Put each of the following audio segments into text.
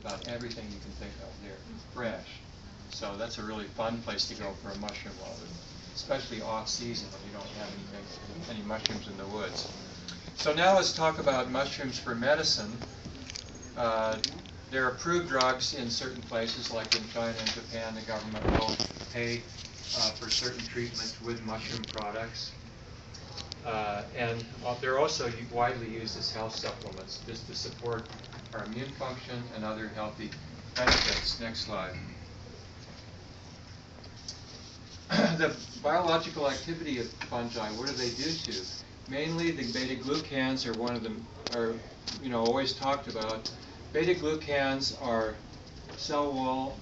about everything you can think of there, fresh. So that's a really fun place to go for a mushroom load, especially off-season when you don't have any mushrooms in the woods. So now let's talk about mushrooms for medicine. There are approved drugs in certain places, like in China and Japan. The government will pay for certain treatments with mushroom products. And they're also widely used as health supplements, just to support our immune function and other healthy benefits. Next slide. The biological activity of fungi, what do they do to? Mainly the beta-glucans are one of them, always talked about. Beta-glucans are cell wall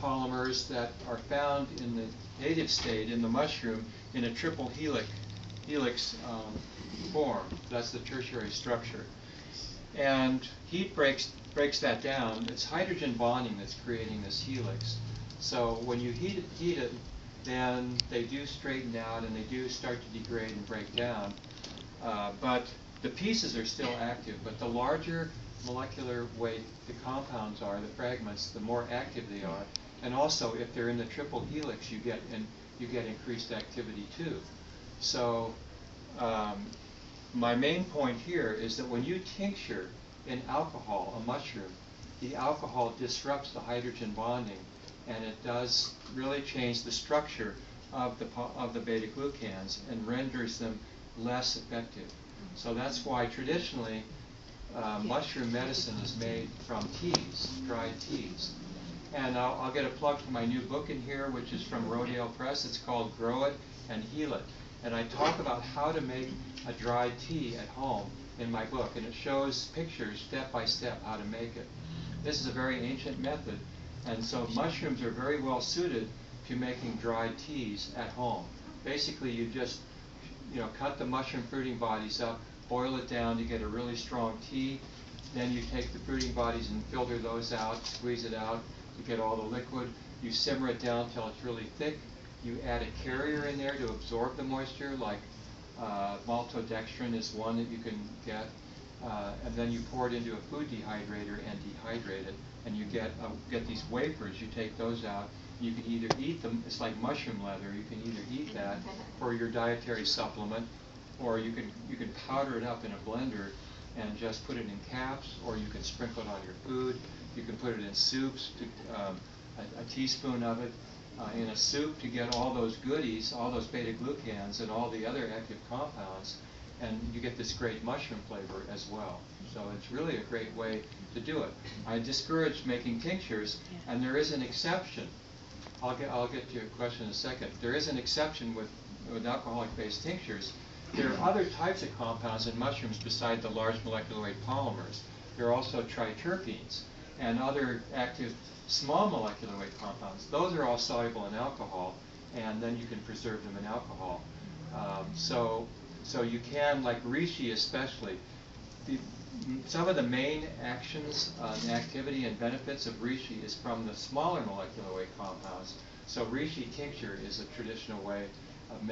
polymers that are found in the native state in the mushroom in a triple helix form. That's the tertiary structure. And heat breaks that down. It's hydrogen bonding that's creating this helix. So when you heat it, then they do straighten out and they do start to degrade and break down. But the pieces are still active. But the larger molecular weight the compounds are, the fragments, the more active they are. And also, if they're in the triple helix, you get increased activity too. So my main point here is that when you tincture in alcohol a mushroom, the alcohol disrupts the hydrogen bonding, and it does really change the structure of the beta-glucans and renders them less effective. So that's why traditionally mushroom medicine is made from teas, dried teas. And I'll get a plug for my new book in here, which is from Rodale Press. It's called Grow It and Heal It. And I talk about how to make a dried tea at home in my book, and it shows pictures step by step how to make it. This is a very ancient method, and so mushrooms are very well suited to making dried teas at home. Basically, you just cut the mushroom fruiting bodies up, boil it down to get a really strong tea. Then you take the fruiting bodies and filter those out, squeeze it out to get all the liquid. You simmer it down till it's really thick. You add a carrier in there to absorb the moisture, like maltodextrin is one that you can get. And then you pour it into a food dehydrator and dehydrate it. And you get these wafers. You take those out. You can either eat them. It's like mushroom leather. You can either eat that for your dietary supplement, or you can powder it up in a blender and just put it in caps, or you can sprinkle it on your food. You can put it in soups, a teaspoon of it in a soup to get all those goodies, all those beta-glucans and all the other active compounds, and you get this great mushroom flavor as well. So it's really a great way to do it. I discourage making tinctures, and there is an exception. I'll get to your question in a second. There is an exception with alcoholic-based tinctures. There are other types of compounds in mushrooms beside the large molecular weight polymers. There are also triterpenes and other active small molecular weight compounds. Those are all soluble in alcohol, and then you can preserve them in alcohol. So you can, like reishi especially, some of the main actions and activity and benefits of reishi is from the smaller molecular weight compounds. So reishi tincture is a traditional way of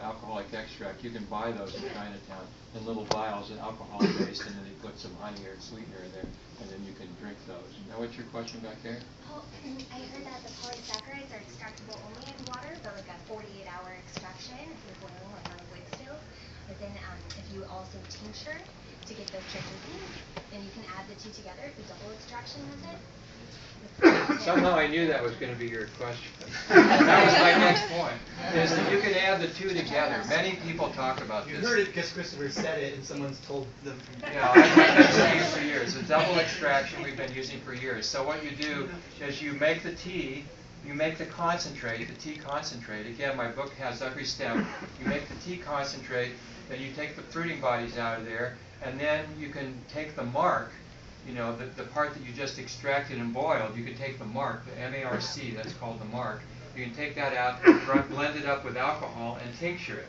alcoholic extract. You can buy those in Chinatown in little vials, and alcohol-based, and then they put some honey or sweetener in there, and then you can drink those. Now, what's your question back there? Oh, I heard that the polysaccharides are extractable only in water, but like a 48-hour extraction if you're boiling like on a wood stove. But then if you also tincture to get those terpenes, then you can add the two together. It's a double extraction method. Somehow I knew that was going to be your question. That was my next point, is that you can add the two together. Many people talk about this. You heard it because Christopher said it and someone's told them. Yeah, I've been saying it for years. The double extraction we've been using for years. So what you do is you make the tea, you make the concentrate, the tea concentrate. Again, my book has every step. You make the tea concentrate, then you take the fruiting bodies out of there, and then you can take the marc, the part that you just extracted and boiled. You can take the marc, the MARC, that's called the marc. You can take that out, blend it up with alcohol, and tincture it.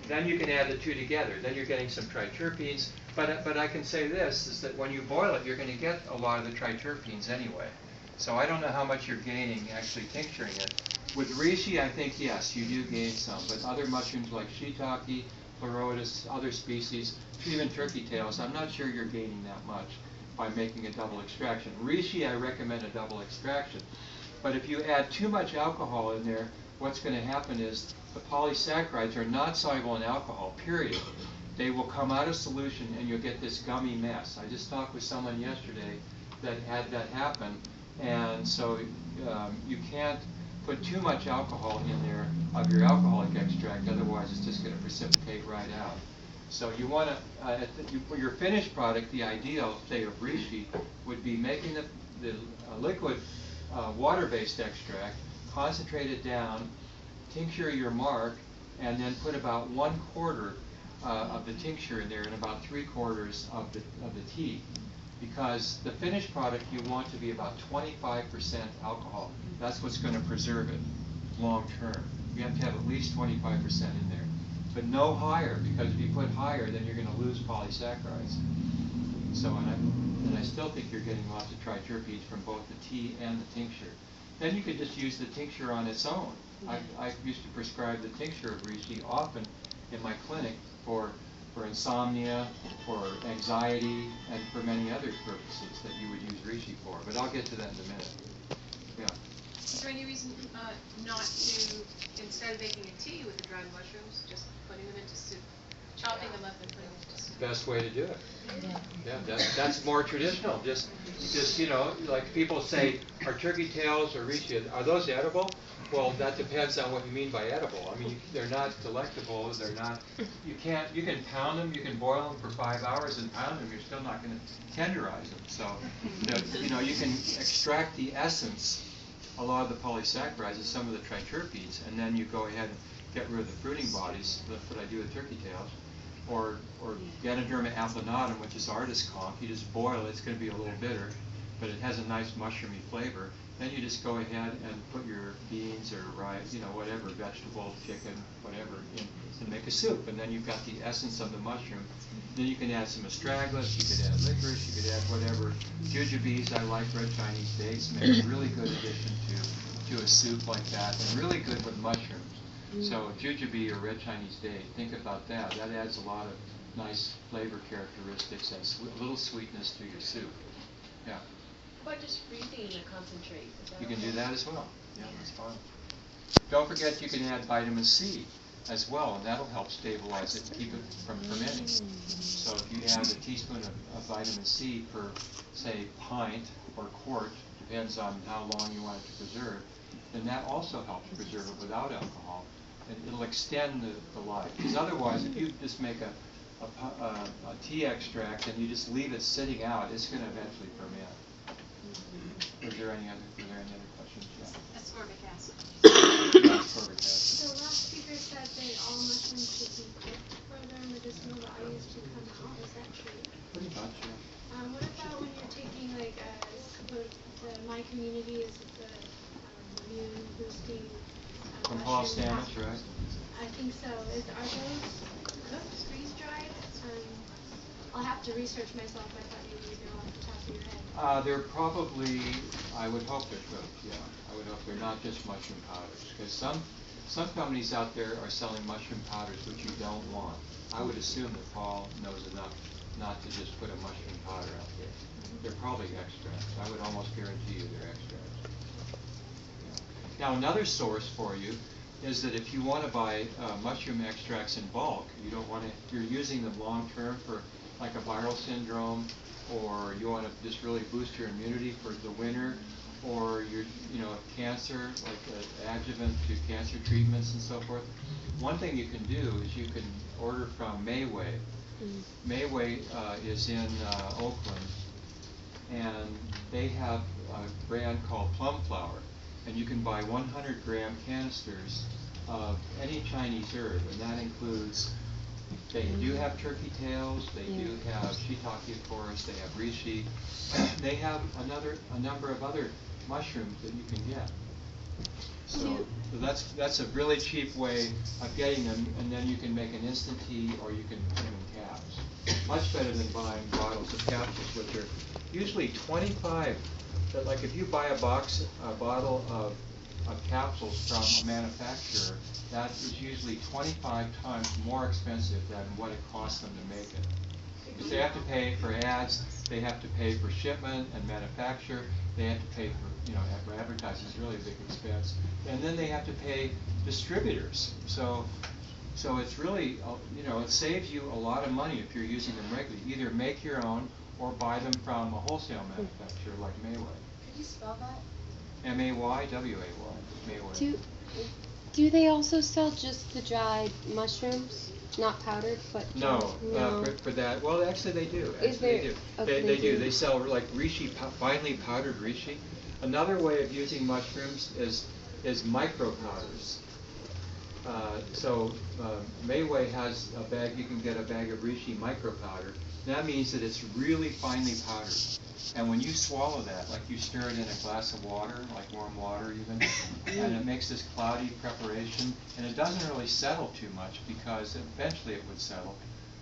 Then you can add the two together. Then you're getting some triterpenes. But I can say this, is that when you boil it, you're going to get a lot of the triterpenes anyway. So I don't know how much you're gaining actually tincturing it. With reishi, I think, yes, you do gain some. But other mushrooms like shiitake, pleurotus, other species, even turkey tails, I'm not sure you're gaining that much. by making a double extraction. Reishi, I recommend a double extraction. But if you add too much alcohol in there, what's going to happen is the polysaccharides are not soluble in alcohol, period. They will come out of solution and you'll get this gummy mess. I just talked with someone yesterday that had that happen, and so you can't put too much alcohol in there of your alcoholic extract, otherwise it's just going to precipitate right out. So you want to, for your finished product, the ideal, say of reishi, would be making the liquid water-based extract, concentrate it down, tincture your mark, and then put about 1/4 of the tincture in there and about 3/4 of the tea. Because the finished product you want to be about 25% alcohol. That's what's going to preserve it long term. You have to have at least 25% in there. But no higher, because if you put higher, then you're going to lose polysaccharides. So, and I still think you're getting lots of triterpenes from both the tea and the tincture. Then you could just use the tincture on its own. I used to prescribe the tincture of reishi often in my clinic for insomnia, for anxiety, and for many other purposes that you would use reishi for. But I'll get to that in a minute. Yeah. Is there any reason not to, instead of making a tea with the dried mushrooms, just putting them into soup, chopping them up and putting them into soup? Best way to do it. Yeah, that's more traditional. Just you know, like people say, are turkey tails or reishi, are those edible? Well, that depends on what you mean by edible. I mean, they're not delectable. They're not. You can pound them. You can boil them for 5 hours and pound them. You're still not going to tenderize them. So, you know, you can extract the essence, a lot of the polysaccharides and some of the triterpenes, and then you go ahead and get rid of the fruiting bodies. That's what I do with turkey tails. Or Ganoderma applanatum, which is artist conch. You just boil it. It's going to be a little bitter, but it has a nice mushroomy flavor. Then you just go ahead and put your beans or rice, you know, whatever, vegetable, chicken, whatever, in and make a soup. And then you've got the essence of the mushroom. Then you can add some astragalus, you could add licorice, you could add whatever. Jujubes, I like red Chinese dates, make a really good addition to a soup like that, and really good with mushrooms. So jujube or red Chinese date, think about that. That adds a lot of nice flavor characteristics and a little sweetness to your soup. Yeah. But just freezing in a concentrate. You can do that as well. Yeah, that's fine. Don't forget you can add vitamin C as well, and that'll help stabilize it and keep it from fermenting. So if you add a teaspoon of vitamin C per, say, pint or quart, depends on how long you want it to preserve, then that also helps preserve it without alcohol, and it'll extend the life. Because otherwise, if you just make a tea extract and you just leave it sitting out, it's going to eventually ferment. Were there any other questions? Yeah. Ascorbic acid. Ascorbic acid. The last speaker said that all mushrooms should be cooked for their medicinal values to come out. Is that true? Pretty much, yeah. What about when you're taking like my community is the immune boosting From Paul mushroom Stamets, pack? right? I think so. Are those cooked, freeze dried? I'll have to research myself. I thought you would know off the top of your head. They're probably, I would hope they're cooked, yeah. I would hope they're not just mushroom powders. Because some companies out there are selling mushroom powders which you don't want. I would assume that Paul knows enough not to just put a mushroom powder out there. They're probably extracts. I would almost guarantee you they're extracts. Yeah. Now another source for you is that if you want to buy mushroom extracts in bulk, you don't want to, you're using them long term for like a viral syndrome, or you want to just really boost your immunity for the winter, or cancer, like an adjuvant to cancer treatments and so forth. One thing you can do is you can order from Mayway. Mayway is in Oakland, and they have a brand called Plum Flower, and you can buy 100-gram canisters of any Chinese herb, and that includes, they do have turkey tails, they do have shiitake, of course, they have reishi, they have a number of other mushrooms that you can get. So that's a really cheap way of getting them, and then you can make an instant tea, or you can put them in caps. Much better than buying bottles of capsules, which are usually 25. But like if you buy a bottle of capsules from a manufacturer, that is usually 25 times more expensive than what it costs them to make it. Because they have to pay for ads, They have to pay for shipment and manufacture. They have to pay for, advertising is really a big expense. And then they have to pay distributors. So it's really, it saves you a lot of money if you're using them regularly. Either make your own or buy them from a wholesale manufacturer like Mayway. Could you spell that? Mayway, Mayway. Do they also sell just the dried mushrooms? Not powdered, but No, dried? for that, well, actually they do. Is there- They do. okay, They they do. do. They sell like reishi, finely powdered reishi. Another way of using mushrooms is micro powders. Mayway has a bag. You can get a bag of reishi micro powder. That means that it's really finely powdered. And when you swallow that, like you stir it in a glass of water, like warm water even, and it makes this cloudy preparation, and it doesn't really settle too much because eventually it would settle,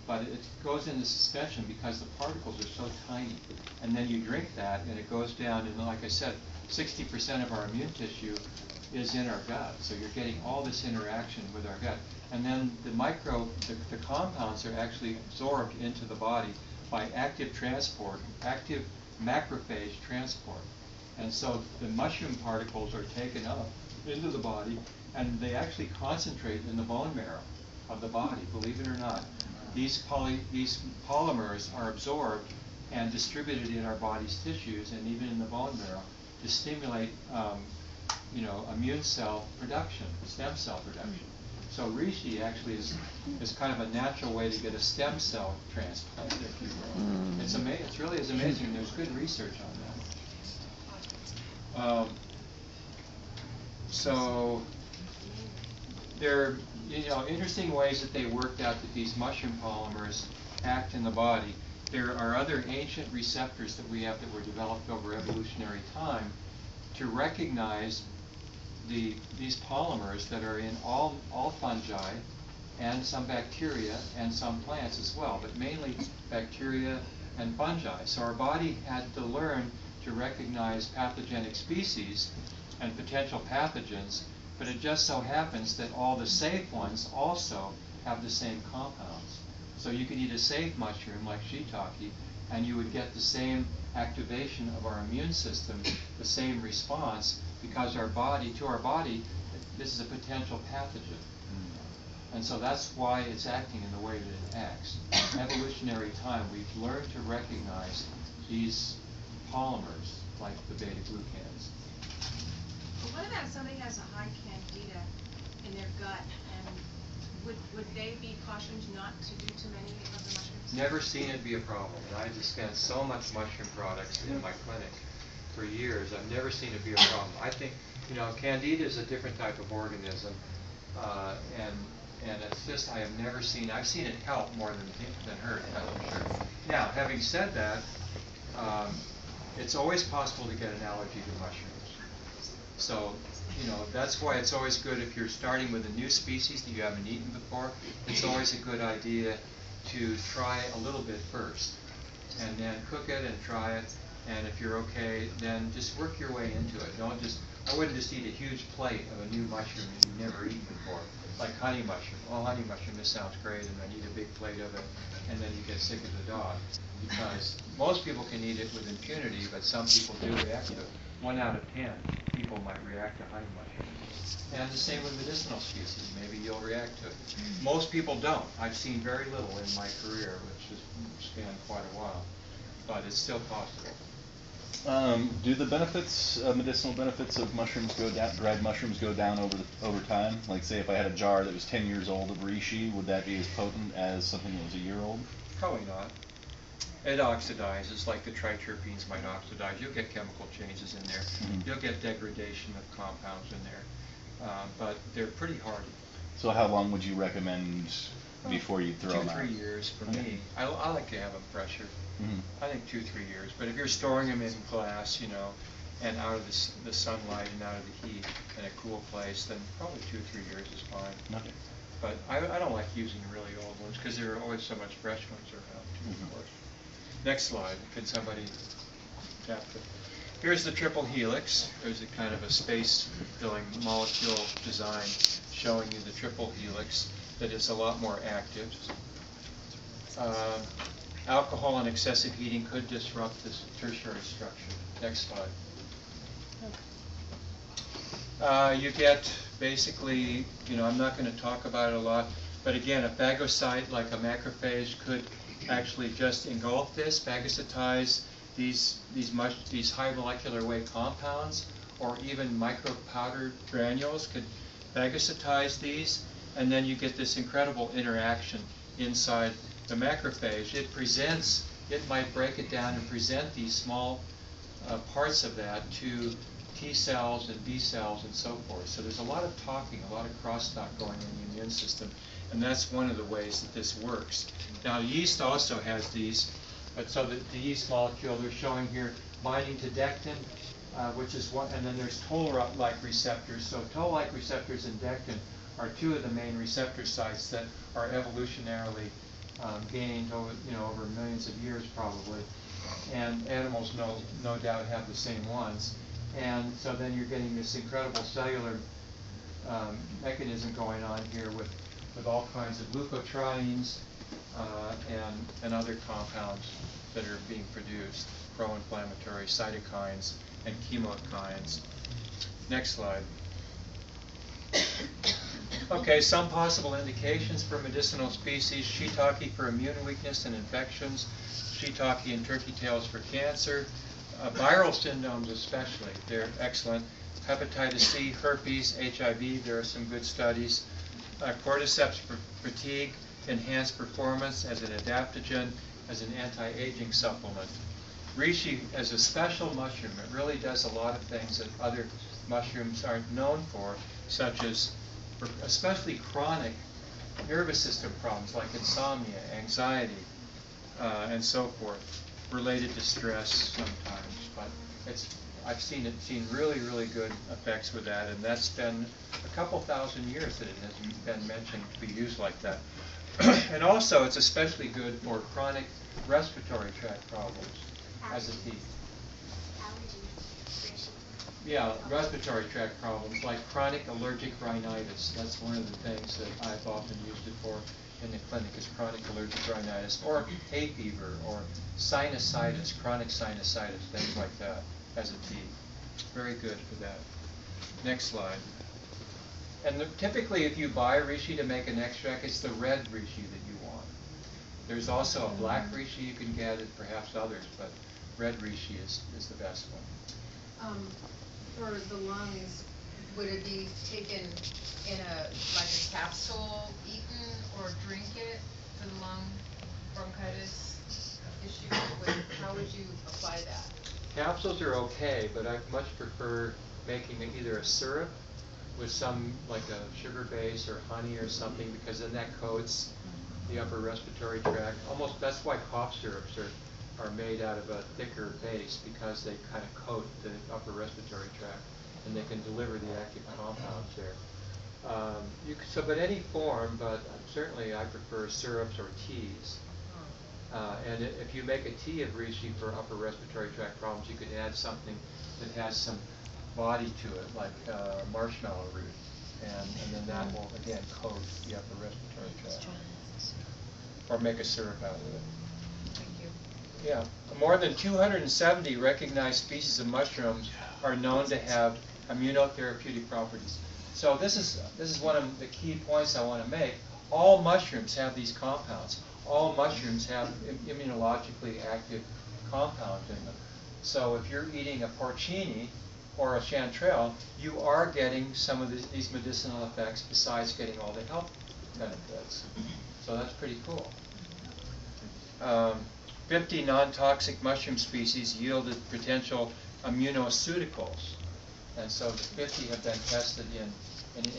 but it goes into suspension because the particles are so tiny. And then you drink that and it goes down, and like I said, 60% of our immune tissue is in our gut, so you're getting all this interaction with our gut. And then the compounds are actually absorbed into the body by active macrophage transport. And so the mushroom particles are taken up into the body, and they actually concentrate in the bone marrow of the body, believe it or not. These polymers are absorbed and distributed in our body's tissues and even in the bone marrow to stimulate immune cell production, stem cell production. So reishi actually is kind of a natural way to get a stem cell transplant, if you will. It's really is amazing. There's good research on that. So there are interesting ways that they worked out that these mushroom polymers act in the body. There are other ancient receptors that we have that were developed over evolutionary time to recognize these polymers that are in all fungi and some bacteria and some plants as well, but mainly bacteria and fungi. So our body had to learn to recognize pathogenic species and potential pathogens, but it just so happens that all the safe ones also have the same compounds. So you could eat a safe mushroom like shiitake and you would get the same activation of our immune system, the same response, because to our body, this is a potential pathogen. And so that's why it's acting in the way that it acts. In evolutionary time, we've learned to recognize these polymers, like the beta-glucans. But what about if somebody has a high candida in their gut, and would they be cautioned not to do too many of the mushrooms? Never seen it be a problem. And I dispense so much mushroom products in my clinic for years. I've never seen it be a problem. I think, candida is a different type of organism, and it's just, I've seen it help more than hurt, I'm sure. Now, having said that, it's always possible to get an allergy to mushrooms. So, that's why it's always good if you're starting with a new species that you haven't eaten before, it's always a good idea to try a little bit first, and then cook it and try it, and if you're okay, then just work your way into it. I wouldn't just eat a huge plate of a new mushroom that you've never eaten before, like honey mushroom. Oh, honey mushroom, this sounds great, and then eat a big plate of it, and then you get sick as a dog. Because most people can eat it with impunity, but some people do react to it. 1 out of 10 people might react to honey mushroom. And the same with medicinal species. Maybe you'll react to it. Most people don't. I've seen very little in my career, which has spanned quite a while, but it's still possible. Do the medicinal benefits of mushrooms go down? Dried mushrooms go down over time? Like, say, if I had a jar that was 10 years old of reishi, would that be as potent as something that was a year old? Probably not. It oxidizes, like the triterpenes might oxidize. You'll get chemical changes in there. Mm-hmm. You'll get degradation of compounds in there, but they're pretty hardy. So how long would you recommend before you throw them out? 2-3 years for me. I like to have them fresher. Mm-hmm. I think 2-3 years. But if you're storing them in glass, and out of the sunlight and out of the heat in a cool place, then probably 2-3 years is fine. Okay. But I don't like using really old ones because there are always so much fresh ones around too, of course. Next slide. Can somebody tap it? Here's the triple helix. There's a kind of a space-filling molecule design showing you the triple helix that is a lot more active. alcohol and excessive heating could disrupt this tertiary structure. Next slide. You get basically, I'm not going to talk about it a lot, but again, a phagocyte like a macrophage could actually just engulf this, phagocytize these high molecular weight compounds, or even micro powdered granules could phagocytize these, and then you get this incredible interaction inside the macrophage. It might break it down and present these small parts of that to T cells and B cells and so forth. So there's a lot of talking, a lot of crosstalk going in the immune system, and that's one of the ways that this works. Now yeast also has these, so the yeast molecule they're showing here binding to dectin, which is one, and then there's toll-like receptors. So toll-like receptors and dectin are two of the main receptor sites that are evolutionarily gained over millions of years probably, and animals no doubt have the same ones. And so then you're getting this incredible cellular mechanism going on here with all kinds of leukotrienes and other compounds that are being produced, pro-inflammatory cytokines and chemokines. Next slide. Okay, some possible indications for medicinal species: shiitake for immune weakness and infections, shiitake and turkey tails for cancer, viral syndromes especially, they're excellent. Hepatitis C, herpes, HIV, there are some good studies. Cordyceps for fatigue, enhanced performance as an adaptogen, as an anti-aging supplement. Reishi as a special mushroom, it really does a lot of things that other mushrooms aren't known for, such as especially chronic nervous system problems like insomnia, anxiety, and so forth, related to stress sometimes. But I've seen really, really good effects with that, and that's been a couple thousand years that it has been mentioned to be used like that. And also, it's especially good for chronic respiratory tract problems as a tea. Yeah, respiratory tract problems like chronic allergic rhinitis. That's one of the things that I've often used it for in the clinic, is chronic allergic rhinitis, or hay fever, or sinusitis, chronic sinusitis, things like that as a tea. Very good for that. Next slide. And typically if you buy reishi to make an extract, it's the red reishi that you want. There's also a black reishi you can get, and perhaps others, but red reishi is the best one. For the lungs, would it be taken in like a capsule, eaten, or drink it for the lung bronchitis issue? How would you apply that? Capsules are okay, but I much prefer making either a syrup with some, like a sugar base or honey or something, because then that coats the upper respiratory tract. Almost, that's why cough syrups are made out of a thicker base, because they kind of coat the upper respiratory tract and they can deliver the active compounds there. But any form, but certainly I prefer syrups or teas. And if you make a tea of reishi for upper respiratory tract problems, you could add something that has some body to it, like marshmallow root, and then that will again coat the upper respiratory tract. Or make a syrup out of it. Thank you. Yeah, more than 270 recognized species of mushrooms are known to have immunotherapeutic properties. So this is one of the key points I want to make. All mushrooms have these compounds. All mushrooms have immunologically active compounds in them. So if you're eating a porcini or a chanterelle, you are getting some of these medicinal effects besides getting all the health benefits. So that's pretty cool. 50 non-toxic mushroom species yielded potential immunoceuticals. And so 50 have been tested in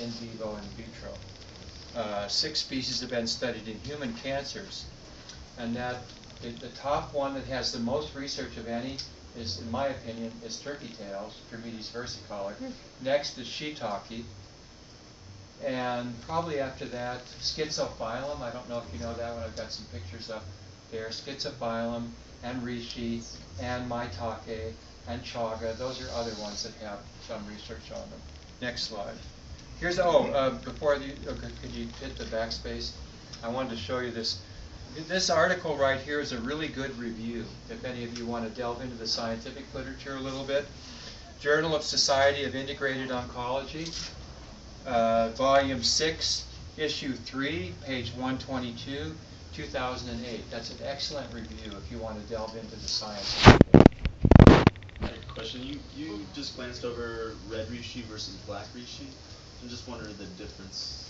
vivo and in vitro. 6 species have been studied in human cancers. And that the top one that has the most research of any is, in my opinion, is turkey tails, Termites versicolor. Next is shiitake. And probably after that, schizophyllum. I don't know if you know that one. I've got some pictures up there. Schizophyllum and reishi and maitake and chaga. Those are other ones that have some research on them. Next slide. Here's, could you hit the backspace? I wanted to show you this This article right here is a really good review, if any of you want to delve into the scientific literature a little bit. Journal of Society of Integrated Oncology, Volume 6, Issue 3, page 122, 2008. That's an excellent review if you want to delve into the science. Question, you just glanced over red reishi versus black reishi. I'm just wondering the difference.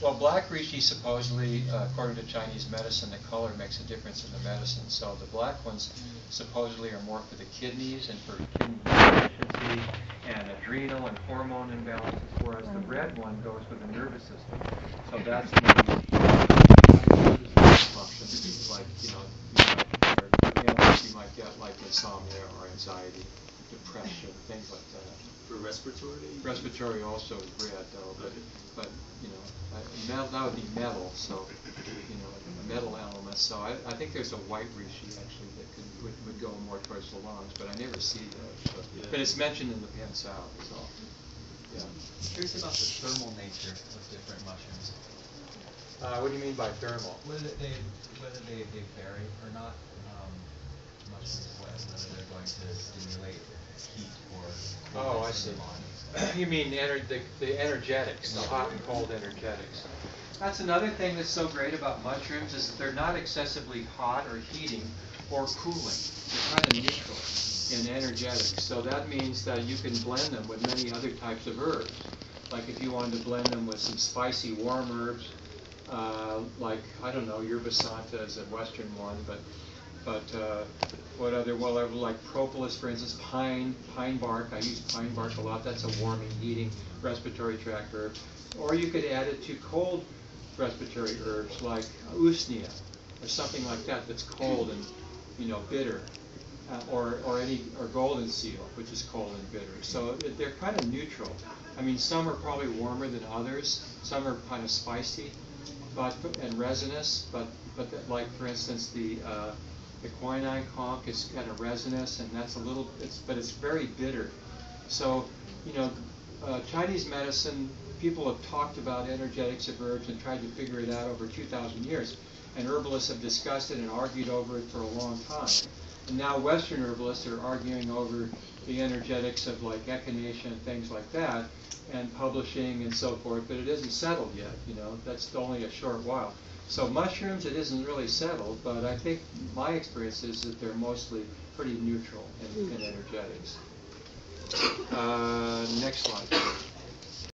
Well, black reishi supposedly, according to Chinese medicine, the color makes a difference in the medicine. So the black ones supposedly are more for the kidneys and for kidney deficiency and adrenal and hormone imbalances, whereas the red one goes with the nervous system. So that's maybe function, like, you might get like insomnia or anxiety, depression, things like that. For respiratory? Respiratory also is red though, but metal, that would be metal, so a metal element. So I think there's a white reishi actually that would go more towards the lungs, but I never see those. So. Yeah. But it's mentioned in the Pen South. So yeah. Curious about the thermal nature of different mushrooms. What do you mean by thermal? Whether they vary or not. Mushrooms, whether they're going to stimulate heat or oh, I see. You mean the energetics, the hot and cold energetics. That's another thing that's so great about mushrooms is that they're not excessively hot or heating or cooling. They're kind of neutral in energetics. So that means that you can blend them with many other types of herbs. Like if you wanted to blend them with some spicy warm herbs, like, I don't know, yerba santa is a Western one, but what other, well, like propolis, for instance, pine bark. I use pine bark a lot. That's a warming, heating, respiratory tract herb. Or you could add it to cold respiratory herbs like usnea or something like that that's cold and bitter, or golden seal, which is cold and bitter. So they're kind of neutral. I mean, some are probably warmer than others. Some are kind of spicy, and resinous. But like for instance the quinine conch is kind of resinous, and that's but it's very bitter. So, Chinese medicine, people have talked about energetics of herbs and tried to figure it out over 2,000 years, and herbalists have discussed it and argued over it for a long time. And now Western herbalists are arguing over the energetics of like echinacea and things like that, and publishing and so forth, but it isn't settled yet. That's only a short while. So mushrooms, it isn't really settled, but I think my experience is that they're mostly pretty neutral in energetics. Next slide.